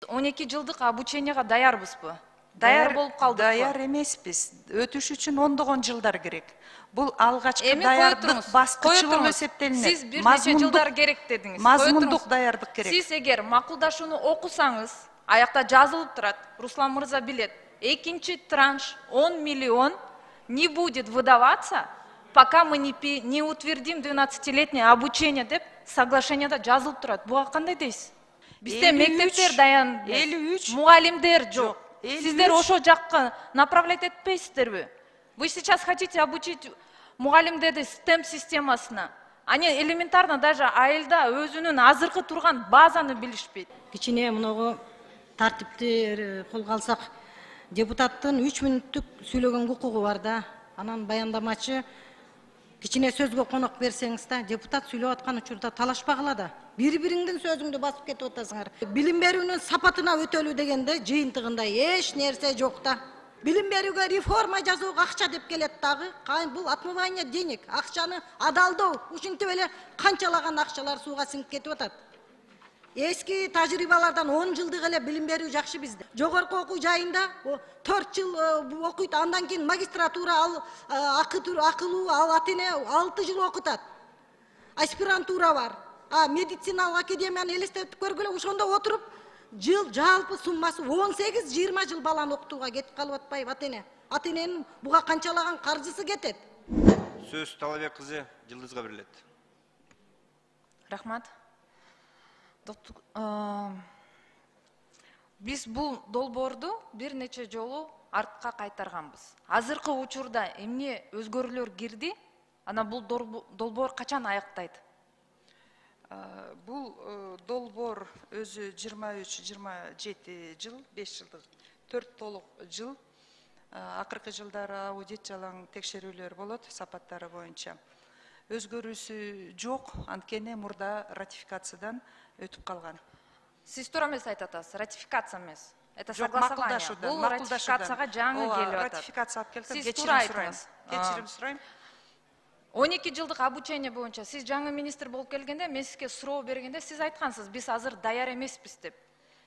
12 жылдык обученияга даярбызбы? Даяр болуп калдыкпы? Даяр эмеспиз. Өтүш үчүн ондогон жылдар керек. Бул алгачкы даярдык баскычы болуп эсептелинет. Сиз бир нече жылдар керек дедиңиз. Мазмундук даярдык керек. Сиз эгер макулдашууну окусаңыз, аякта жазылып турат, Руслан мырза билет. Экинчи транш 10 миллион не будет выдаваться, пока мы не утвердим 12-летнее обучение деп соглашениеда жазылып турат. Буга кандай дейсиз? Бизде мектептер даян, 53 мугалимдер жок. Сиздер ошо жакка направлять этпейсиздерби? Вы сейчас хотите обучить мугалимдерди STEM системасына. Они элементарно даже айылда өзүнүн азыркы турган базаны билишпейт. Кичине мыногу тартипти колго алсак, депутаттын 3 мүнөттүк сүйлөгөн укугу бар да. Анан баяндамачы кичине сөзгө конок берсеңиз да, депутат сүйлөп аткан учурда талашпагыла да. Бири-бириңдин сөзүңдү басып кетип атасыңар. Билим берүүнүн сапатына өтөлүү дегенде жыйынтыгында эч нерсе жок да. Билим берүүгө реформа жасоого акча деп келет дагы. Бул отмывание денег, акчаны адалдоо, ушинтип эле канчалаган акчалар сууга сиңип кетип атат. Эски тажрыйбалардан 10 жылдык эле билим берүү жакшы бизде. Жогорку окуу жайында 4 жыл окуйт, андан кийин магистратура акылуу ата-эне 6 жыл окутат. Аспирантура бар. Медициналык академияны элестетип көргүлө, ошондо отуруп жыл жалпы суммасы 18-20 жыл баланы окутууга кетип калып атпайбы ата-эне? Ата-эненин буга канчалаган каржысы кетет? Сөз Талабек кызы Жылдызга берилет. Рахмат. Биз бул долбоорду бир нече жолу артка кайтарганбыз. Азыркы учурда эмне өзгөрүүлөр кирди? Ана бул долбоор качан аяктайт? Бул долбоор өзү 23-27 жыл, 5 жылдык 4 толук жыл. Акыркы жылдары аудит жалаң текшерүүлөр болот сапаттары боюнча. Өзгөрүүсү жок, анткени мурда ратификациядан өтүп калган. Сиз туура эмес айтып атасыз, ратификация эмес. Это согласование. Бул ратификацияга жаңы келип атат. Ратификация алып келдим, кечирим сурайм. 12 жылдык обучение боюнча сиз жаңы министр болуп келгенде, мен сизге суроо бергенде сиз айткансыз, биз азыр даяр эмеспиз деп.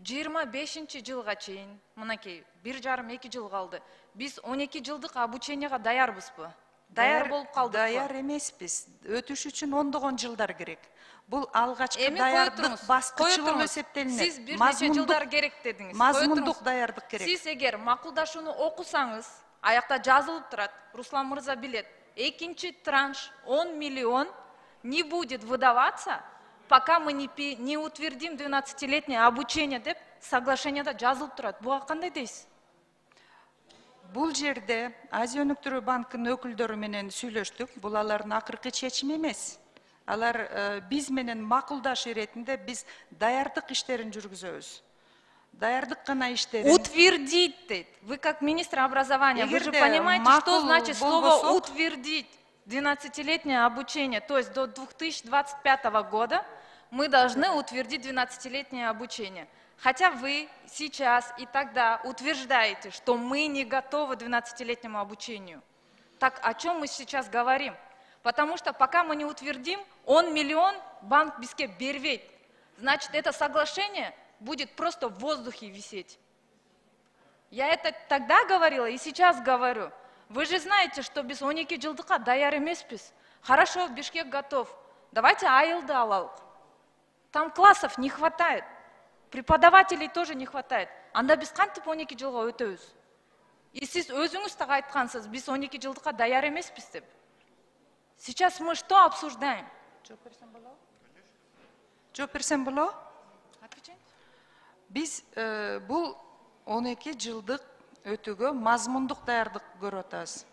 25-жылга чейин, мынакей, 1,5-2 жыл калды. Биз 12 жылдык обученияга даярбызбы? Даяр болуп калдыкпы? Даяр эмеспиз. Өтүш үчүн ондогон жылдар керек. Бул алгачкы даярдык баскычы болуп эсептелинет. Сиз бир нече жылдар керек дедиңиз. Мазмундук даярдык керек. Сиз эгер макулдашууну окусаңыз, аякта жазылып турат, Руслан мырза билет. Экинчи транш 10 миллион не будет выдаваться, пока мы не утвердим 12-летнее обучение деп соглашениеда жазылып турат. Буга кандай дейсиз? Бул жерде Азия өнүктүрүү банкынын өкүлдөрү менен сүйлөштүк. Бул алардын акыркы чечими эмес. Алар биз менен макулдаш иретинде биз даярдык иштерин жүргүзөбүз. Даярдык гана иштерин. Утвердить дейт. Вы как министр образования, вы же понимаете, что значит слово утвердить 12-летнее обучение. То есть до 2025 года мы должны утвердить 12-летнее обучение. Хотя вы сейчас и тогда утверждаете, что мы не готовы к 12-летнему обучению. Так о чем мы сейчас говорим? Потому что пока мы не утвердим, 1 миллион банк бизге бербейт. Значит, это соглашение будет просто в воздухе висеть. Я это тогда говорила и сейчас говорю. Вы же знаете, что без 12 жылдыкка даяр эмеспиз. Хорошо, Бишкек готов. Давайте айылды алалык. Там классов не хватает. Преподавателей тоже не хватает. Анда биз кантип 12 жылга өтөбүз? И сиз өзүңүз так айткансыз, биз 12 жылдыкка даяр эмеспиз деп. Сейчас мы что обсуждаем? Жооп берсем болобу? Биз бул 12 жылдык өтүүгө мазмундук даярдык көрүп атабыз.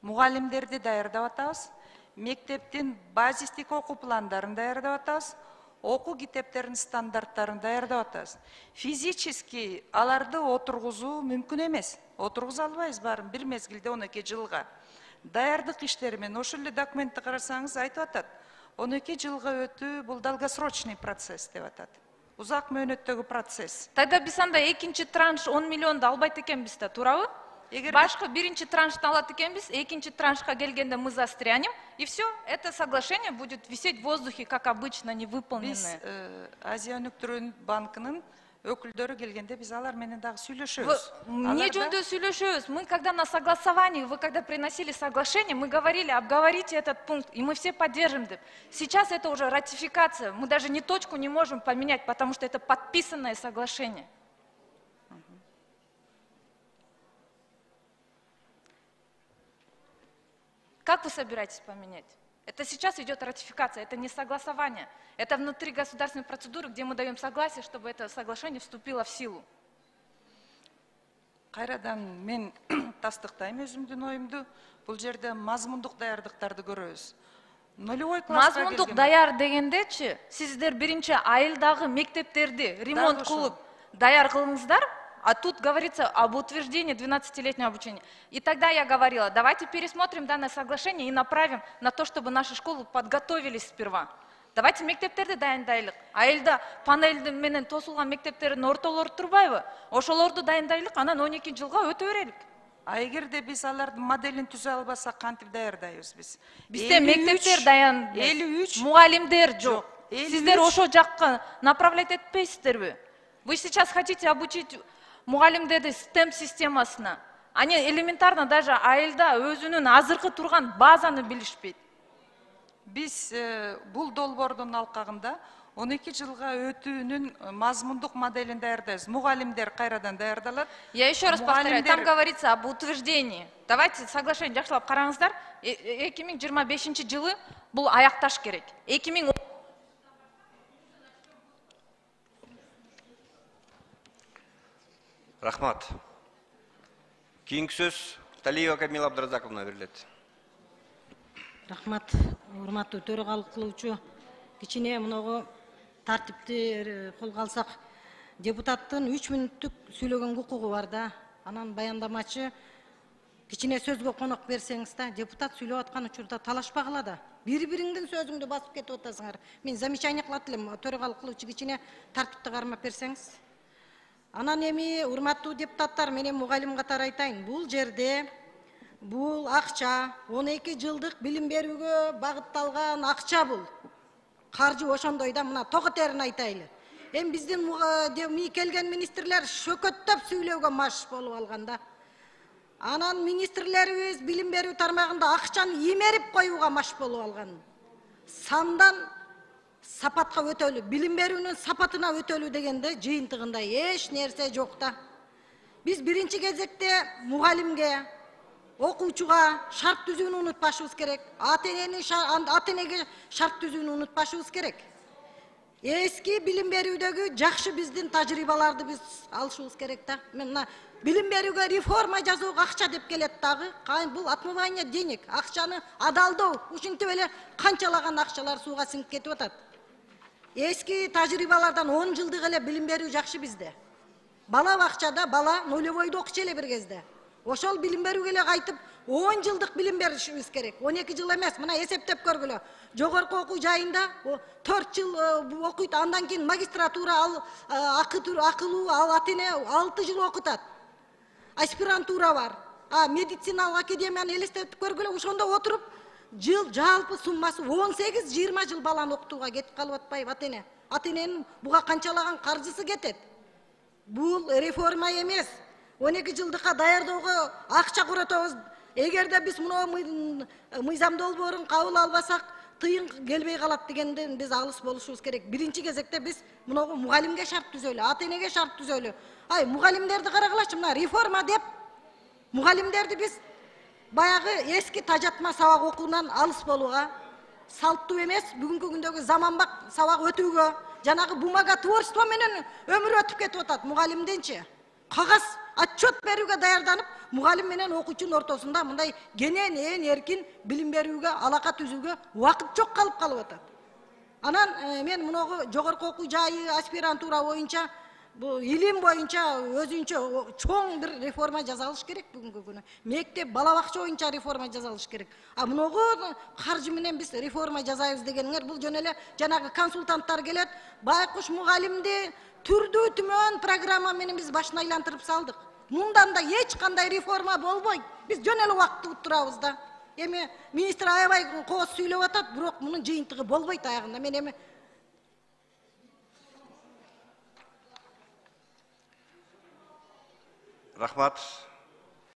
Мугалимдерди даярдап атабыз, мектептин базистик окуу пландарын даярдап атабыз, окуу китептеринин стандарттарын даярдап атабыз. Физически аларды отургузуу мүмкүн эмес. Отургуза албайбыз баарын бир мезгилде 12 жылга. Даярдык иштери менен ошол эле документти карасаңыз айтып атат. 12 жылга өтүү бул долгосрочный процесс деп атат. Узак мөөнөттөгү процесс. Тогда биз анда экинчи транш 10 миллионду албайт экенбиз да, туурабы? Башкы биринчи траншты алат экенбиз, экинчи траншка келгенде мы застрянем, и все, это соглашение будет висеть в воздухе, как обычно, невыполненное. Биз Азия өнүктүрүү банкынын өкүлдөрү келгенде биз алар менен дагы сүйлөшөбүз. Не жөнүндө сүйлөшөбүз? Мы когда на согласовании, вы когда приносили соглашение, мы говорили, обговорите этот пункт, и мы все поддержим. Сейчас это уже ратификация, мы даже ни точку не можем поменять, потому что это подписанное соглашение. Как вы собираетесь поменять? Это сейчас идет ратификация, это не согласование. Это внутри государственной процедуры, где мы даем согласие, чтобы это соглашение вступило в силу. Кайрадан мен тастыктайм өзүмдүн оюмду. Бул жерде мазмундук даярдыктарды көрөбүз. Нулевой класска Мазмундук даяр дегендечи, сиздер биринчи айылдагы мектептерди ремонт кылып даяр кылыңыздар, а тут говорится об утверждении 12-летнего обучения. И тогда я говорила, давайте пересмотрим данное соглашение и направим на то, чтобы наши школы подготовились сперва. Давайте мектептерди дайындайлык. Айылда панель менен тосулган мектептердин ортолору турбайбы? Ошолорду дайындайлык, анан 12 жылга өтө берелик. А эгерде биз алардын моделин түзө албасак кантип даярдайбыз биз? Бизде мектептер даян, 53 мугалимдер жок. Сиздер ошо жакка направлять этпейсиздерби? Вы сейчас хотите обучить мугалимдерди STEM системасына. Они элементарно даже айылда өзүнүн азыркы турган базаны билишпейт. Биз бул долбоордун алкагында 12 жылга өтүүнүн мазмундук моделин даярдайбыз. Мугалимдер кайрадан даярдалат. Я еще раз повторяю, там говорится об утверждении. Давайте соглашение жакшылап караңыздар. 2025 жылы бул аякташ керек. 2010 Рахмат. Кийинки сөз Талиева Камила Абдыразаковна берилет. Рахмат, урматтуу төрагалық кылуучу. Кичине мыногу тартипти колго алсак, депутаттын 3 мүнөттүк сүйлөгөн укугу бар да. Анан баяндамачы кичине сөзгө конок берсеңиз да, депутат сүйлөп аткан учурда талашпагыла да. Бири-бириңдин сөзүңдү басып кетип атасыңар. Мен замечание кылат элем, төрагалық кылуучу кичине тартипти кармап берсеңиз. Анан эми урматтуу депутаттар, менен мугалим катары айтайын. Бул жерде бул акча 12 жылдык билим берүүгө багытталган акча бул. Каржы ошондой да, мына тоготерин айтайлы. Эми биздин келген министрлер шөкөттөп сүйлөөгө маш болуп алганда. Анан министрлерибиз билим берүү тармагында акчаны имерип коюуга маш болуп алган. Сандан сапатка өтөлүү, билим берүүнүн сапатына өтөлүү дегенде жыйынтыгында эч нерсе жок да. Биз биринчи кезекте мугалимге, окуучуга шарт түзүүнү унутпашыбыз керек. АТНеге шарт түзүүнү унутпашыбыз керек. Эски билим берүүдөгү жакшы биздин тажрыйбаларды биз алышыбыз керек да. Мына билим берүүгө реформа жасоого акча деп келет дагы. Бул отмывание денег, акчаны адалдоо, ушинтип эле канчалаган акчалар сууга сиңип кетип атат. Эски тажрыйбалардан 10 жылдык эле билим берүү жакшы бизде. Бала бакчада бала нулевойду окучу эле бир кезде. Ошол билим берүүгө эле кайтып 10 жылдык билим беришибиз керек. 12 жыл эмес, мына эсептеп көргүлө. Жогорку окуу жайында 4 жыл окуйт, андан кийин магистратура акылуу АТН 6 жыл окутат. Аспирантура бар. Медициналык академияны элестетип көргүлө, ошондо отуруп жыл жалпы суммасы 18-20 жыл баланы окутууга кетип калып атпайбы АТН. АТНнын буга канчалаган каржысы кетет. Бул реформа эмес. 12 жылдыкка даярдоого акча куратобуз. Эгерде биз мына мыйзам долбоорун кабыл албасак, тыйын келбей калат дегенден биз алыс болушубуз керек. Биринчи кезекте биз мына мугалимге шарт түзөлү, АТНге шарт түзөлү. Мугалимдерди карагылачы, мына реформа деп мугалимдерди биз баягы эски тажатма сабак окуунан алыс болууга, салттуу эмес, бүгүнкү күндөгү заманбап сабак өтүүгө, жанагы бумага творчество менен өмүр өтүп кетип атат мугалимденчи. Кагаз отчет берүүгө даярданып, мугалим менен окуучунун ортосунда мындай кенен эркин билим берүүгө, алака түзүүгө убакыт жок калып атат. Анан мен муногу жогорку окуу жайы, аспирантура боюнча, бу илим боюнча өзүнчө чоң бир реформа жасалыш керек бүгүнкү күнү. Мектеп, бала бакча боюнча реформа жасалыш керек. Муногу каржы менен биз реформа жасайбыз дегениңер, бул жөн эле жанагы консультанттар келет, байкуш мугалимди түрдүү түмөн программа менен биз башын айлантырып салдык. Мындан да эч кандай реформа болбойт. Биз жөн эле убакытты уттурабыз да. Эми министр аябай кооз сүйлөп атат, бирок мунун жыйынтыгы болбойт аягында. Мен эми Рахмат.